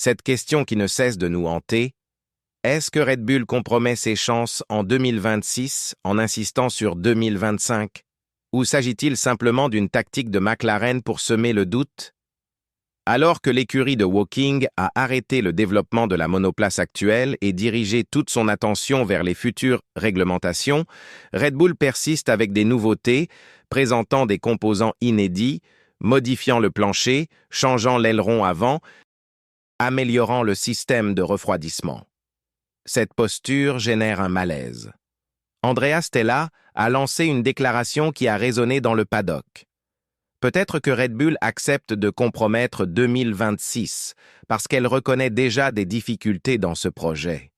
Cette question qui ne cesse de nous hanter, est-ce que Red Bull compromet ses chances en 2026 en insistant sur 2025? Ou s'agit-il simplement d'une tactique de McLaren pour semer le doute? Alors que l'écurie de Woking a arrêté le développement de la monoplace actuelle et dirigé toute son attention vers les futures réglementations, Red Bull persiste avec des nouveautés, présentant des composants inédits, modifiant le plancher, changeant l'aileron avant, améliorant le système de refroidissement. Cette posture génère un malaise. Andrea Stella a lancé une déclaration qui a résonné dans le paddock. Peut-être que Red Bull accepte de compromettre 2026 parce qu'elle reconnaît déjà des difficultés dans ce projet.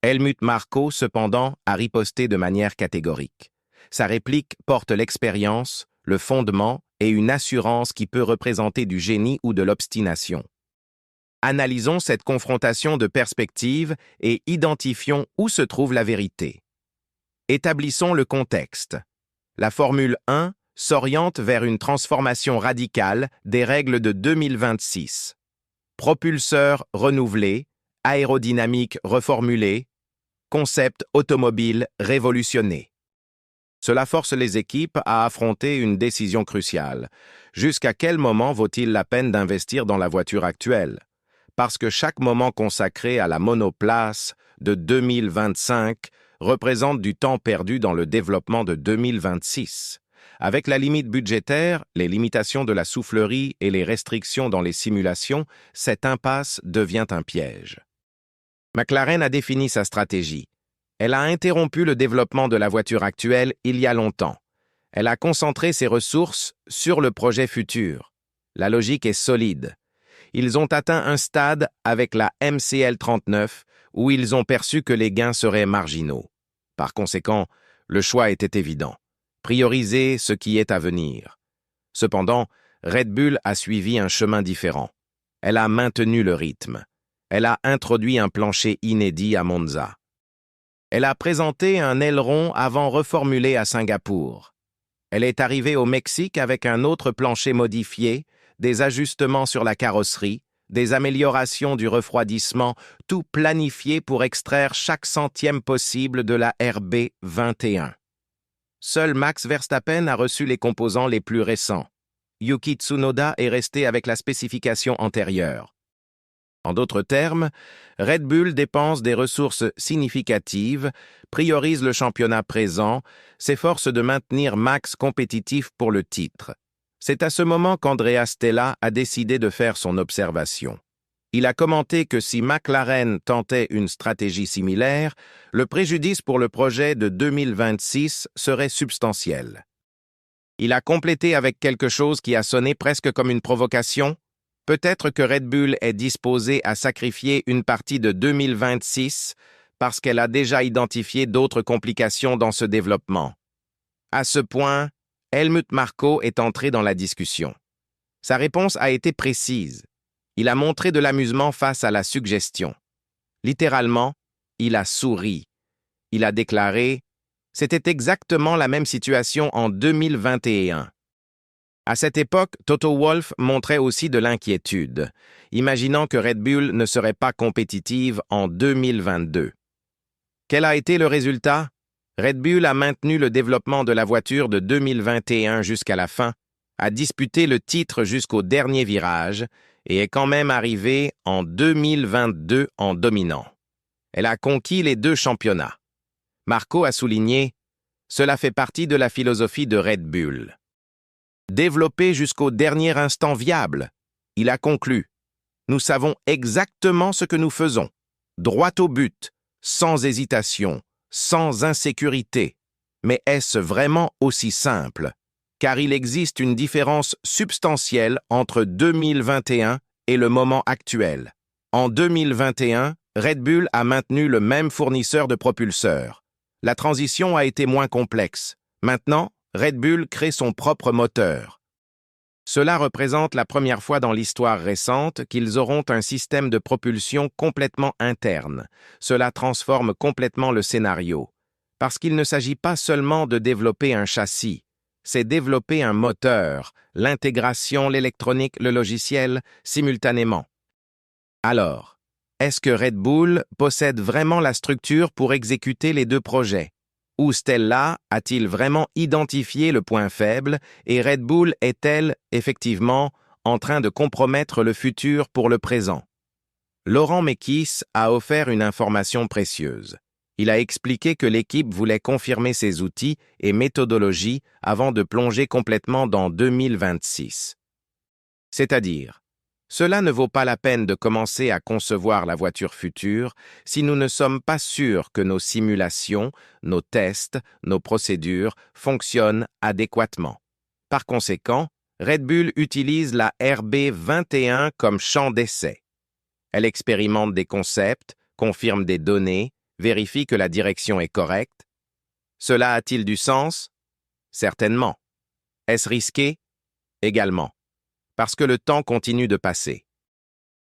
Helmut Marko, cependant, a riposté de manière catégorique. Sa réplique porte l'expérience, le fondement et une assurance qui peut représenter du génie ou de l'obstination. Analysons cette confrontation de perspectives et identifions où se trouve la vérité. Établissons le contexte. La Formule 1 s'oriente vers une transformation radicale des règles de 2026. Propulseur renouvelé, aérodynamique reformulée, concept automobile révolutionné. Cela force les équipes à affronter une décision cruciale. Jusqu'à quel moment vaut-il la peine d'investir dans la voiture actuelle? Parce que chaque moment consacré à la monoplace de 2025 représente du temps perdu dans le développement de 2026. Avec la limite budgétaire, les limitations de la soufflerie et les restrictions dans les simulations, cette impasse devient un piège. McLaren a défini sa stratégie. Elle a interrompu le développement de la voiture actuelle il y a longtemps. Elle a concentré ses ressources sur le projet futur. La logique est solide. Ils ont atteint un stade avec la MCL 39 où ils ont perçu que les gains seraient marginaux. Par conséquent, le choix était évident. Prioriser ce qui est à venir. Cependant, Red Bull a suivi un chemin différent. Elle a maintenu le rythme. Elle a introduit un plancher inédit à Monza. Elle a présenté un aileron avant reformulé à Singapour. Elle est arrivée au Mexique avec un autre plancher modifié, des ajustements sur la carrosserie, des améliorations du refroidissement, tout planifié pour extraire chaque centième possible de la RB21. Seul Max Verstappen a reçu les composants les plus récents. Yuki Tsunoda est resté avec la spécification antérieure. En d'autres termes, Red Bull dépense des ressources significatives, priorise le championnat présent, s'efforce de maintenir Max compétitif pour le titre. C'est à ce moment qu'Andrea Stella a décidé de faire son observation. Il a commenté que si McLaren tentait une stratégie similaire, le préjudice pour le projet de 2026 serait substantiel. Il a complété avec quelque chose qui a sonné presque comme une provocation. Peut-être que Red Bull est disposé à sacrifier une partie de 2026 parce qu'elle a déjà identifié d'autres complications dans ce développement. À ce point, Helmut Marko est entré dans la discussion. Sa réponse a été précise. Il a montré de l'amusement face à la suggestion. Littéralement, il a souri. Il a déclaré « C'était exactement la même situation en 2021 ». À cette époque, Toto Wolff montrait aussi de l'inquiétude, imaginant que Red Bull ne serait pas compétitive en 2022. Quel a été le résultat? Red Bull a maintenu le développement de la voiture de 2021 jusqu'à la fin, a disputé le titre jusqu'au dernier virage et est quand même arrivée en 2022 en dominant. Elle a conquis les 2 championnats. Marko a souligné « Cela fait partie de la philosophie de Red Bull ». Développé jusqu'au dernier instant viable, il a conclu « Nous savons exactement ce que nous faisons, droit au but, sans hésitation, sans insécurité. Mais est-ce vraiment aussi simple? Car il existe une différence substantielle entre 2021 et le moment actuel. En 2021, Red Bull a maintenu le même fournisseur de propulseurs. La transition a été moins complexe. Maintenant, Red Bull crée son propre moteur. Cela représente la première fois dans l'histoire récente qu'ils auront un système de propulsion complètement interne. Cela transforme complètement le scénario. Parce qu'il ne s'agit pas seulement de développer un châssis, c'est développer un moteur, l'intégration, l'électronique, le logiciel, simultanément. Alors, est-ce que Red Bull possède vraiment la structure pour exécuter les deux projets? Ou Stella a-t-il vraiment identifié le point faible et Red Bull est-elle, effectivement, en train de compromettre le futur pour le présent? Laurent Mekies a offert une information précieuse. Il a expliqué que l'équipe voulait confirmer ses outils et méthodologies avant de plonger complètement dans 2026. C'est-à-dire, cela ne vaut pas la peine de commencer à concevoir la voiture future si nous ne sommes pas sûrs que nos simulations, nos tests, nos procédures fonctionnent adéquatement. Par conséquent, Red Bull utilise la RB21 comme champ d'essai. Elle expérimente des concepts, confirme des données, vérifie que la direction est correcte. Cela a-t-il du sens? Certainement. Est-ce risqué? Également. Parce que le temps continue de passer.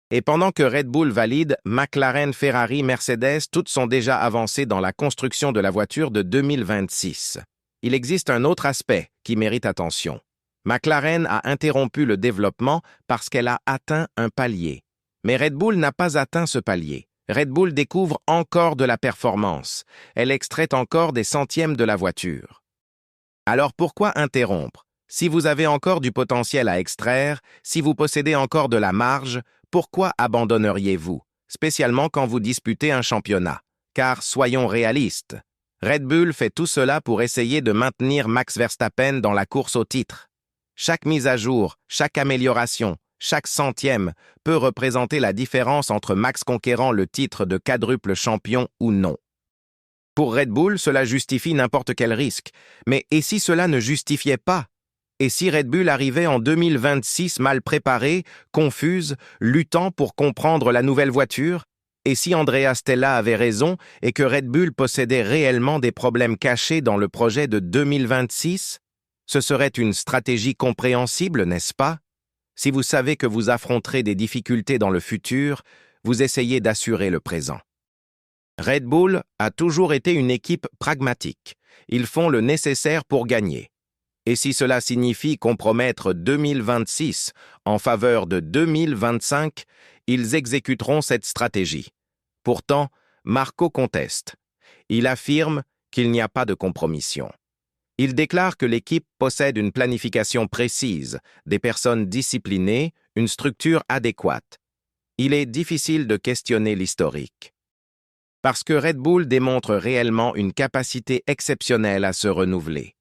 Et pendant que Red Bull valide, McLaren, Ferrari, Mercedes, toutes sont déjà avancées dans la construction de la voiture de 2026. Il existe un autre aspect qui mérite attention. McLaren a interrompu le développement parce qu'elle a atteint un palier. Mais Red Bull n'a pas atteint ce palier. Red Bull découvre encore de la performance. Elle extrait encore des centièmes de la voiture. Alors pourquoi interrompre? Si vous avez encore du potentiel à extraire, si vous possédez encore de la marge, pourquoi abandonneriez-vous, spécialement quand vous disputez un championnat? Car soyons réalistes, Red Bull fait tout cela pour essayer de maintenir Max Verstappen dans la course au titre. Chaque mise à jour, chaque amélioration, chaque centième peut représenter la différence entre Max conquérant le titre de quadruple champion ou non. Pour Red Bull, cela justifie n'importe quel risque. Mais et si cela ne justifiait pas? Et si Red Bull arrivait en 2026 mal préparée, confuse, luttant pour comprendre la nouvelle voiture? Et si Andrea Stella avait raison et que Red Bull possédait réellement des problèmes cachés dans le projet de 2026? Ce serait une stratégie compréhensible, n'est-ce pas? Si vous savez que vous affronterez des difficultés dans le futur, vous essayez d'assurer le présent. Red Bull a toujours été une équipe pragmatique. Ils font le nécessaire pour gagner. Et si cela signifie compromettre 2026 en faveur de 2025, ils exécuteront cette stratégie. Pourtant, Marco conteste. Il affirme qu'il n'y a pas de compromission. Il déclare que l'équipe possède une planification précise, des personnes disciplinées, une structure adéquate. Il est difficile de questionner l'historique. Parce que Red Bull démontre réellement une capacité exceptionnelle à se renouveler.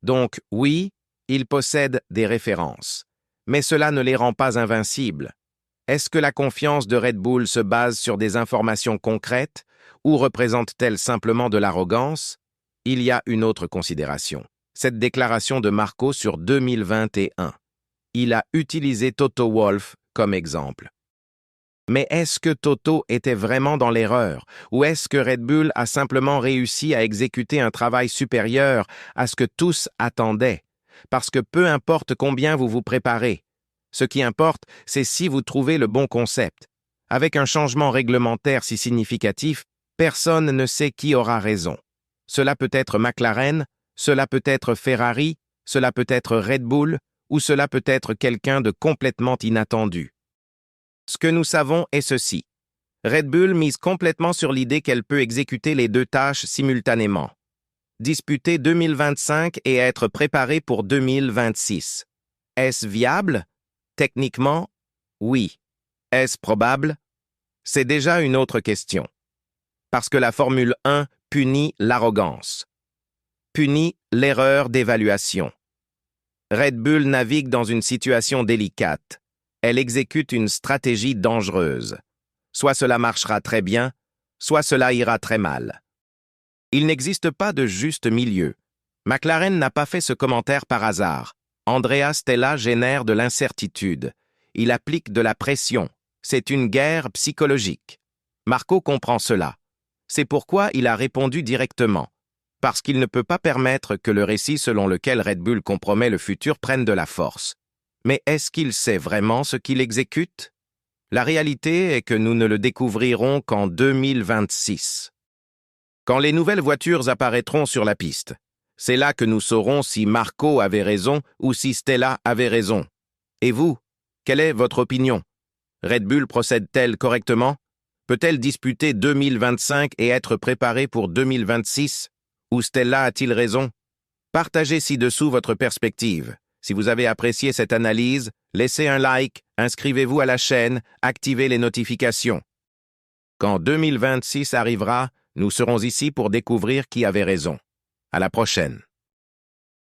Donc, oui, ils possèdent des références. Mais cela ne les rend pas invincibles. Est-ce que la confiance de Red Bull se base sur des informations concrètes ou représente-t-elle simplement de l'arrogance? Il y a une autre considération. Cette déclaration de Marco sur 2021. Il a utilisé Toto Wolff comme exemple. Mais est-ce que Toto était vraiment dans l'erreur ou est-ce que Red Bull a simplement réussi à exécuter un travail supérieur à ce que tous attendaient? Parce que peu importe combien vous vous préparez, ce qui importe, c'est si vous trouvez le bon concept. Avec un changement réglementaire si significatif, personne ne sait qui aura raison. Cela peut être McLaren, cela peut être Ferrari, cela peut être Red Bull, ou cela peut être quelqu'un de complètement inattendu. Ce que nous savons est ceci. Red Bull mise complètement sur l'idée qu'elle peut exécuter les deux tâches simultanément. Disputer 2025 et être préparé pour 2026. Est-ce viable? Techniquement, oui. Est-ce probable? C'est déjà une autre question. Parce que la Formule 1 punit l'arrogance. Punit l'erreur d'évaluation. Red Bull navigue dans une situation délicate. Elle exécute une stratégie dangereuse. Soit cela marchera très bien, soit cela ira très mal. Il n'existe pas de juste milieu. McLaren n'a pas fait ce commentaire par hasard. Andrea Stella génère de l'incertitude. Il applique de la pression. C'est une guerre psychologique. Marco comprend cela. C'est pourquoi il a répondu directement. Parce qu'il ne peut pas permettre que le récit selon lequel Red Bull compromet le futur prenne de la force. Mais est-ce qu'il sait vraiment ce qu'il exécute? La réalité est que nous ne le découvrirons qu'en 2026. Quand les nouvelles voitures apparaîtront sur la piste, c'est là que nous saurons si Marco avait raison ou si Stella avait raison. Et vous, quelle est votre opinion? Red Bull procède-t-elle correctement? Peut-elle disputer 2025 et être préparée pour 2026? Ou Stella a-t-il raison? Partagez ci-dessous votre perspective. Si vous avez apprécié cette analyse, laissez un like, inscrivez-vous à la chaîne, activez les notifications. Quand 2026 arrivera, nous serons ici pour découvrir qui avait raison. À la prochaine.